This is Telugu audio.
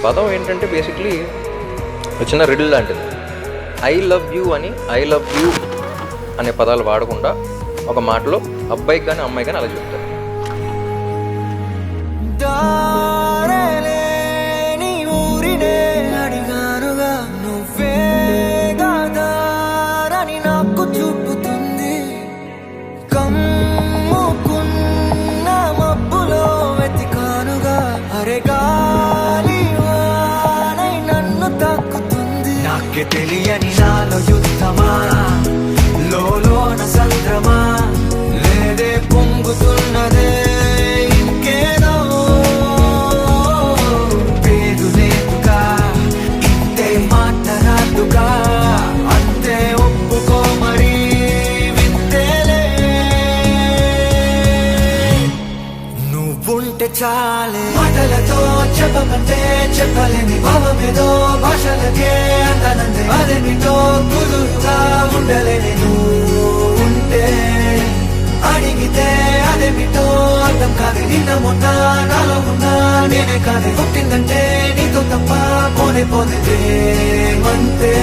పదం ఏంటంటే బేసిక్లీ చిన్న రిడిల్ లాంటిది. ఐ లవ్ యూ అని ఐ లవ్ యూ అనే పదాలు వాడకుండా ఒక మాటలో అబ్బాయికి కానీ అమ్మాయి కానీ అలా చెప్తారు. తెలియని నాలో యుద్ధమా, లోన సంద్రమా, లేదే పొంగుతున్నదే ఇంకేదో. పేరు లేదుగా ఇంతే మాట్లాడుగా, అంతే ఒప్పుకో మరి వింతేలే. నువ్వుంటే చాలే మాటలతో చెప్పమంటే చెప్పలేని భావమేదో భాషలకే అందానందే. అదేమిటో కుదురుగా ఉండలేని నువ్వు ఉంటే, అడిగితే అదేమిటో అర్థం కాదు. నిన్న మొన్న నాలో ఉన్నా నేనే కాదే, పుట్టిందంటే నీతో తప్ప పోనే పోతే మంతే.